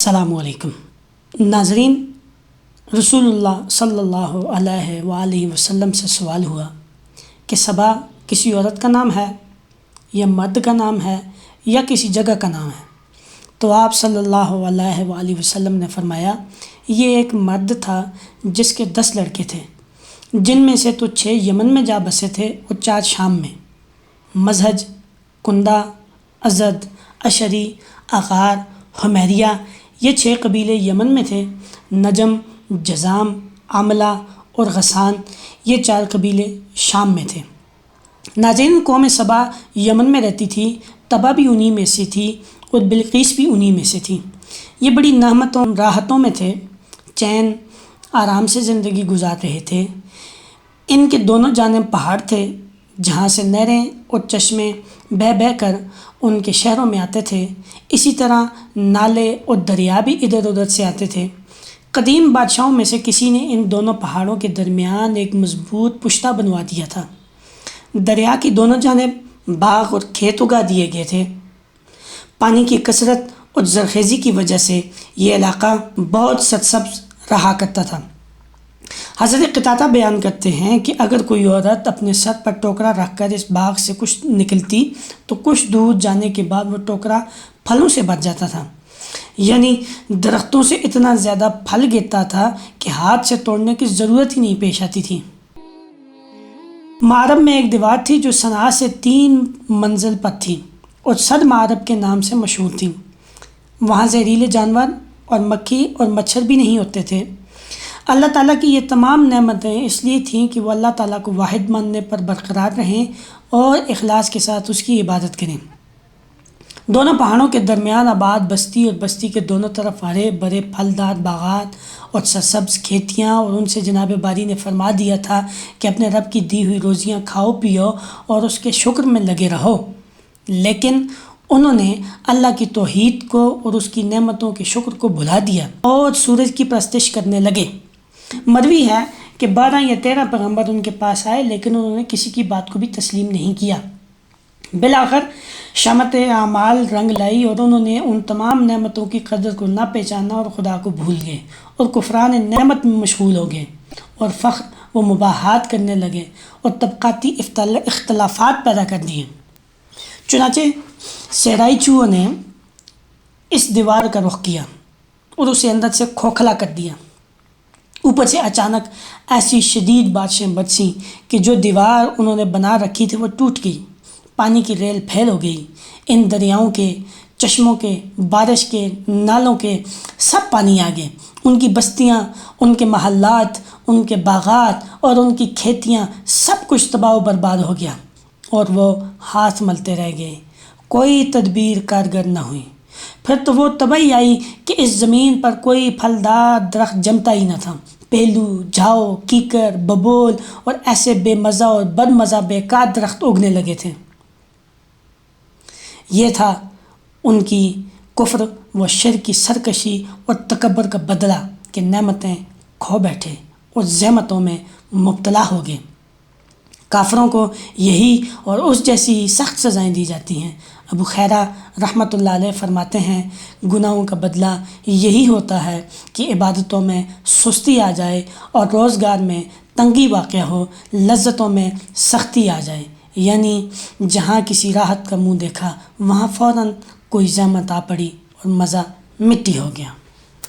السلام علیکم ناظرین، رسول اللہ صلی اللہ علیہ وآلہ وسلم سے سوال ہوا کہ صبا کسی عورت کا نام ہے یا مرد کا نام ہے یا کسی جگہ کا نام ہے؟ تو آپ صلی اللہ علیہ وآلہ وسلم نے فرمایا یہ ایک مرد تھا جس کے 10 لڑکے تھے، جن میں سے تو 6 یمن میں جا بسے تھے اور 4 شام میں۔ مزہج، کندہ، ازد، اشری، اغار، حمیریہ، یہ 6 قبیلے یمن میں تھے۔ نجم، جذام، عملہ اور غسان، یہ 4 قبیلے شام میں تھے۔ ناظرین، قوم سبا یمن میں رہتی تھی، تبا بھی انہی میں سے تھی اور بلقیس بھی انہی میں سے تھی۔ یہ بڑی نعمتوں راحتوں میں تھے، چین آرام سے زندگی گزار رہے تھے۔ ان کے دونوں جانب پہاڑ تھے جہاں سے نہریں اور چشمے بہہ بہہ کر ان کے شہروں میں آتے تھے۔ اسی طرح نالے اور دریا بھی ادھر ادھر سے آتے تھے۔ قدیم بادشاہوں میں سے کسی نے ان دونوں پہاڑوں کے درمیان ایک مضبوط پشتہ بنوا دیا تھا۔ دریا کی دونوں جانب باغ اور کھیت اگا دیے گئے تھے۔ پانی کی کثرت اور زرخیزی کی وجہ سے یہ علاقہ بہت سرسبز رہا کرتا تھا۔ حضرت قتادہ بیان کرتے ہیں کہ اگر کوئی عورت اپنے سر پر ٹوکرا رکھ کر اس باغ سے کچھ نکلتی تو کچھ دور جانے کے بعد وہ ٹوکرا پھلوں سے بھر جاتا تھا، یعنی درختوں سے اتنا زیادہ پھل گرتا تھا کہ ہاتھ سے توڑنے کی ضرورت ہی نہیں پیش آتی تھی۔ معرب میں ایک دیوار تھی جو صنعاء سے 3 منزل پر تھی اور صد معرب کے نام سے مشہور تھی۔ وہاں زہریلے جانور اور مکھی اور مچھر بھی نہیں ہوتے تھے۔ اللہ تعالیٰ کی یہ تمام نعمتیں اس لیے تھیں کہ وہ اللہ تعالیٰ کو واحد ماننے پر برقرار رہیں اور اخلاص کے ساتھ اس کی عبادت کریں۔ دونوں پہاڑوں کے درمیان آباد بستی اور بستی کے دونوں طرف ہرے بھرے پھلدار باغات اور سرسبز کھیتیاں، اور ان سے جناب باری نے فرما دیا تھا کہ اپنے رب کی دی ہوئی روزیاں کھاؤ پیو اور اس کے شکر میں لگے رہو۔ لیکن انہوں نے اللہ کی توحید کو اور اس کی نعمتوں کے شکر کو بھلا دیا اور سورج کی پرستش کرنے لگے۔ مروی ہے کہ 12 یا 13 پیغمبر ان کے پاس آئے، لیکن انہوں نے کسی کی بات کو بھی تسلیم نہیں کیا۔ بالآخر شمت اعمال رنگ لائی اور انہوں نے ان تمام نعمتوں کی قدر کو نہ پہچانا اور خدا کو بھول گئے اور کفران نعمت میں مشغول ہو گئے اور فخر و مباحات کرنے لگے اور طبقاتی اختلافات پیدا کر دیے۔ چنانچہ صحرائی چوہوں نے اس دیوار کا رخ کیا اور اسے اندر سے کھوکھلا کر دیا۔ اوپر سے اچانک ایسی شدید بارشیں برسیں کہ جو دیوار انہوں نے بنا رکھی تھی وہ ٹوٹ گئی، پانی کی ریل پھیل ہو گئی۔ ان دریاؤں کے، چشموں کے، بارش کے، نالوں کے سب پانی آ گئے۔ ان کی بستیاں، ان کے محلات، ان کے باغات اور ان کی کھیتیاں، سب کچھ تباہ و برباد ہو گیا اور وہ ہاتھ ملتے رہ گئے، کوئی تدبیر کارگر نہ ہوئی۔ پھر تو وہ تباہی آئی کہ اس زمین پر کوئی پھلدار درخت جمتا ہی نہ تھا۔ پہلو، جھاؤ، کیکر، ببول اور ایسے بے مزہ اور بد مزہ بیکار درخت اگنے لگے تھے۔ یہ تھا ان کی کفر و شرک کی سرکشی اور تکبر کا بدلہ کہ نعمتیں کھو بیٹھے اور زحمتوں میں مبتلا ہو گئے۔ کافروں کو یہی اور اس جیسی سخت سزائیں دی جاتی ہیں۔ ابو خیرہ رحمۃ اللہ علیہ فرماتے ہیں گناہوں کا بدلہ یہی ہوتا ہے کہ عبادتوں میں سستی آ جائے اور روزگار میں تنگی واقع ہو، لذتوں میں سختی آ جائے، یعنی جہاں کسی راحت کا منہ دیکھا وہاں فوراً کوئی زحمت آ پڑی اور مزہ مٹی ہو گیا۔